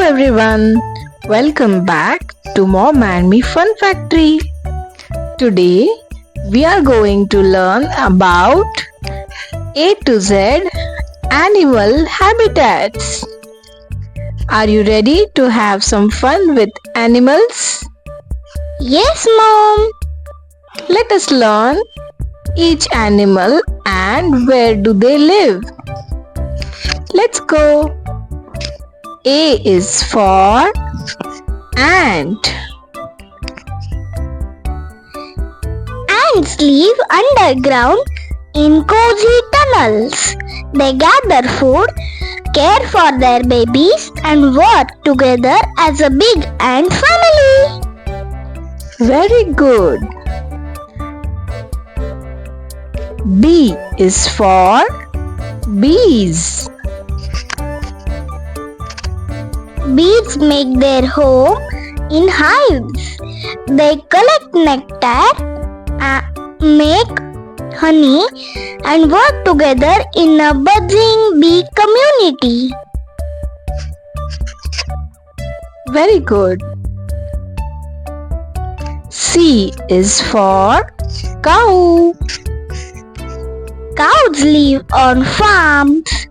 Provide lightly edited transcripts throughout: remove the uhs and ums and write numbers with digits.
everyone, welcome back to Mom and Me Fun Factory. Today we are going to learn about A to Z animal habitats. Are you ready to have some fun with animals? Yes, Mom. Let us learn each animal and where do they live. Let's go. A is for ant. Ants live underground in cozy tunnels. They gather food, care for their babies, and work together as a big ant family. Very good. B is for bees. Bees make their home in hives. They collect nectar, make honey, and work together in a buzzing bee community. Very good. C is for cow. Cows live on farms,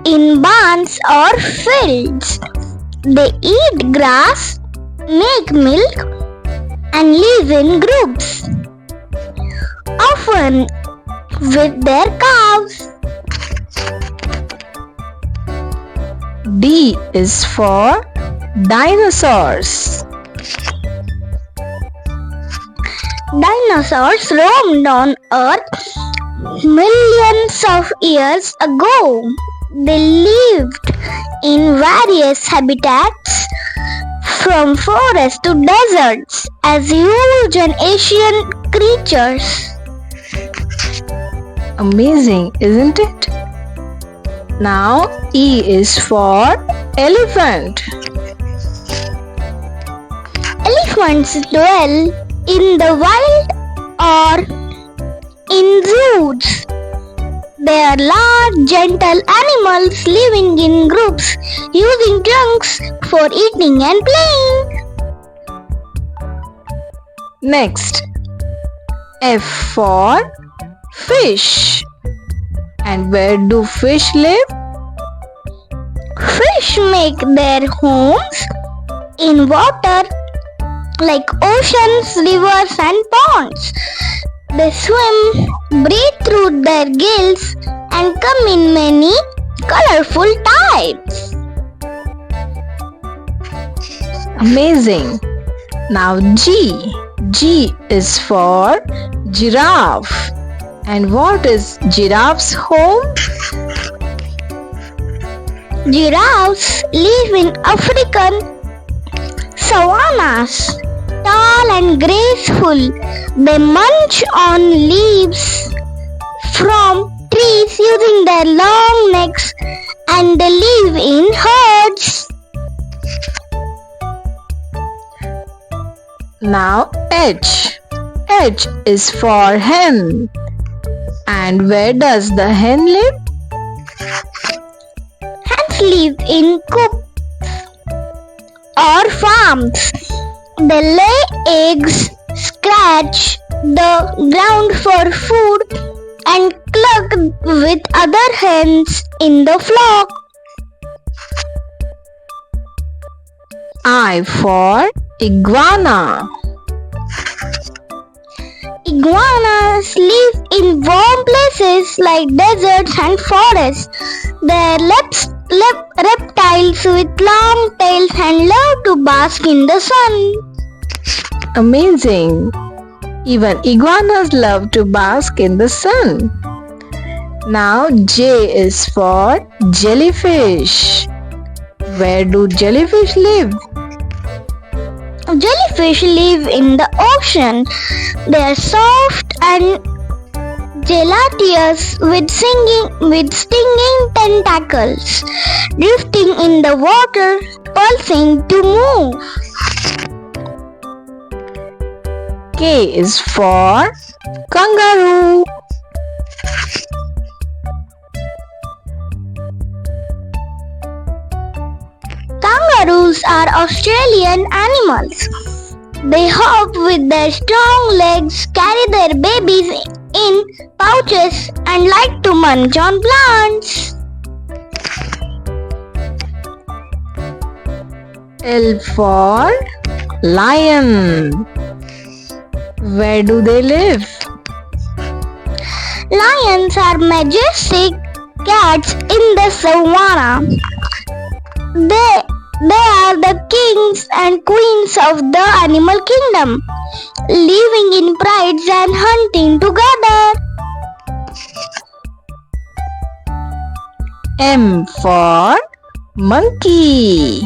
in barns or fields. They eat grass, make milk, and live in groups, often with their calves. D is for dinosaurs. Dinosaurs roamed on Earth millions of years ago. They lived in various habitats, from forests to deserts, as huge and ancient creatures. Amazing, isn't it? Now E is for elephant. Elephants dwell in the wild or in zoos. They are large, gentle animals living in groups, using trunks for eating and playing. Next, F for fish. And where do fish live? Fish make their homes in water like oceans, rivers, and ponds. They swim, breathe through their gills, and come in many colorful types. Amazing. Now G. G is for giraffe. And what is giraffe's home? Giraffes live in African savannas, tall and graceful. They munch on leaves from trees using their long necks, and they live in herds. Now H. H is for hen. And where does the hen live? Hens live in coops or farms. They lay eggs, scratch the ground for food, and cluck with other hens in the flock. I for iguana. Iguanas live in warm places like deserts and forests. They are reptiles with long tails and love to bask in the sun. Amazing. Even iguanas love to bask in the sun. Now J is for jellyfish. Where do jellyfish live? Jellyfish live in the ocean. They are soft and gelatinous with stinging tentacles, drifting in the water, pulsing to move. K is for kangaroo. kangaroos are Australian animals. They hop with their strong legs, carry their babies in pouches, and like to munch on plants. L for lion. Where do they live? Lions are majestic cats in the savannah. They are the kings and queens of the animal kingdom, living in pride and hunting together. M for monkey.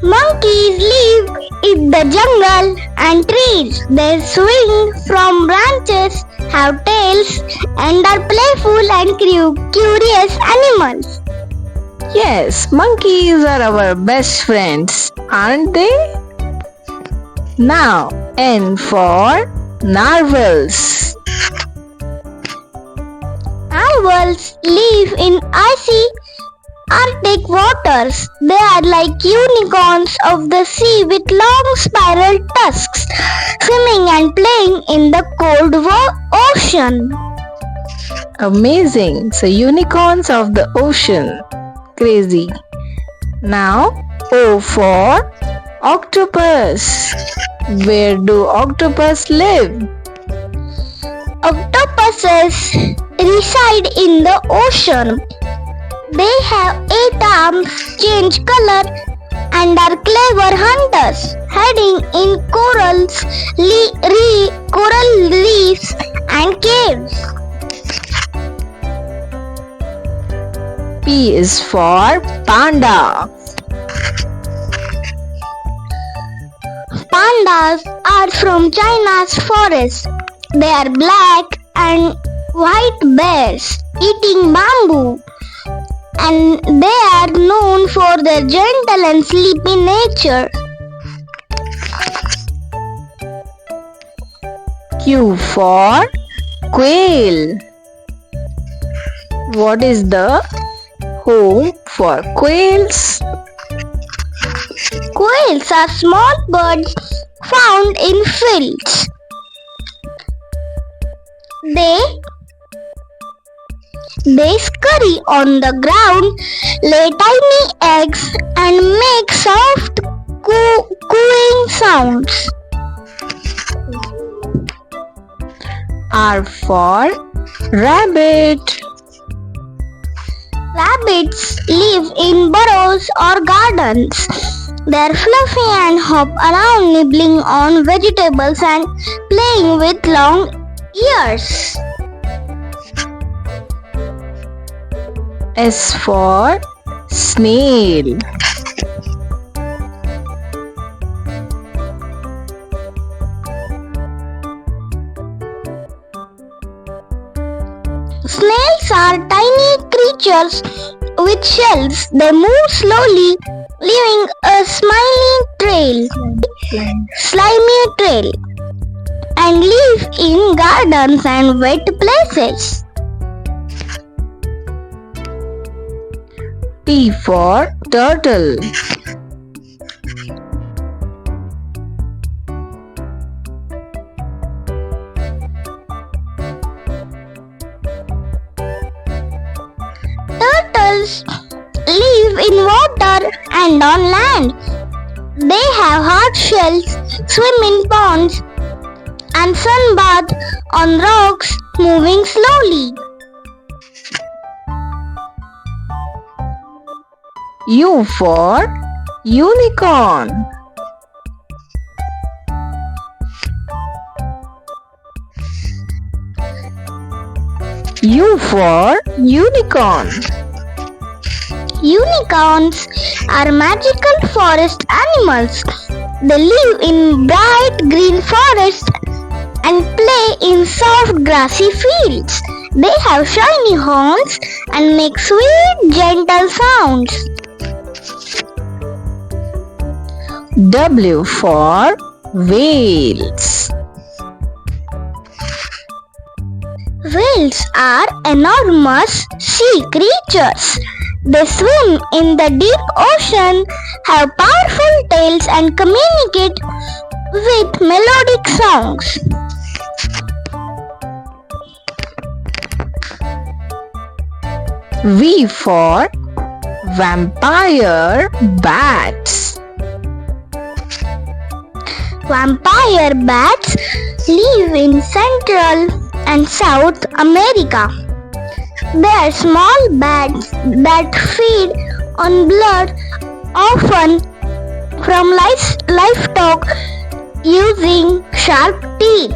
Monkeys live in the jungle and trees. They swing from branches, have tails, and are playful and curious animals. Yes, monkeys are our best friends, aren't they? Now, N for narwhals. Narwhals live in icy Arctic waters. They are like unicorns of the sea with long spiral tusks, swimming and playing in the cold ocean. Amazing. So, unicorns of the ocean. Crazy. Now, O for octopus. Where do octopus live? Octopuses reside in the ocean. They have 8 arms, change color, and are clever hunters, hiding in coral reefs and caves. P is for panda. Pandas are from China's forest. They are black and white bears eating bamboo, and they are known for their gentle and sleepy nature. Q for quail. What is the home for quails? Quails are small birds found in fields. They scurry on the ground, lay tiny eggs, and make soft cooing sounds. R for rabbit. Rabbits live in burrows or gardens. They are fluffy and hop around, nibbling on vegetables and playing with long ears. S for snail. Snails are tiny creatures with shells. They move slowly, leaving a slimy trail, and live in gardens and wet places. T for turtle. Turtles live in water and on land. They have hard shells, swim in ponds, and sunbathe on rocks, moving slowly. U for unicorn. U for unicorn. Unicorns are magical forest animals. They live in bright green forests and play in soft grassy fields. They have shiny horns and make sweet, gentle sounds. W for whales. Whales are enormous sea creatures. They swim in the deep ocean, have powerful tails, and communicate with melodic songs. V for vampire bats. Vampire bats live in Central and South America. They are small bats that feed on blood, often from livestock, using sharp teeth.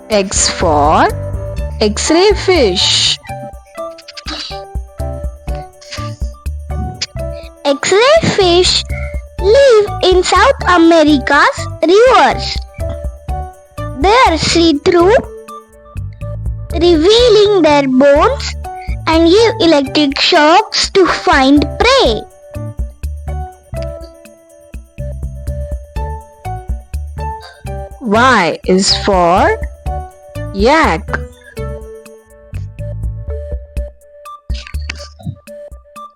X for X-ray fish. X-ray fish live in South America's rivers. They are see-through, revealing their bones and give electric shocks to find prey. Y is for yak.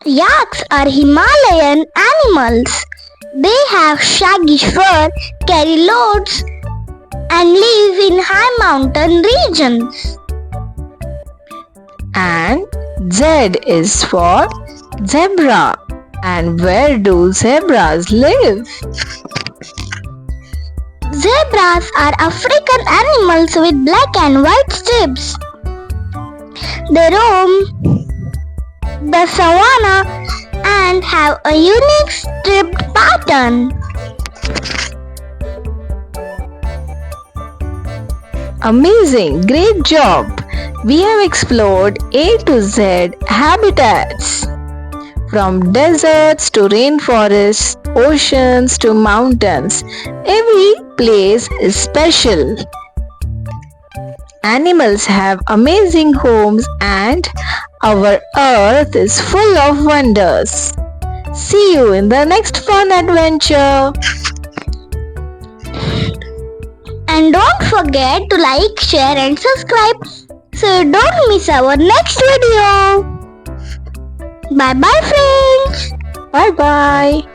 Yaks are Himalayan animals. They have shaggy fur, carry loads, and live in high mountain regions. And Z is for zebra. And where do zebras live? Zebras are African animals with black and white stripes. They roam the savanna and have a unique striped pattern. Amazing! Great job! We have explored A to Z habitats. From deserts to rainforests, oceans to mountains, every place is special. Animals have amazing homes and our earth is full of wonders. See you in the next fun adventure. And don't forget to like, share and subscribe so you don't miss our next video. Bye bye friends. Bye bye.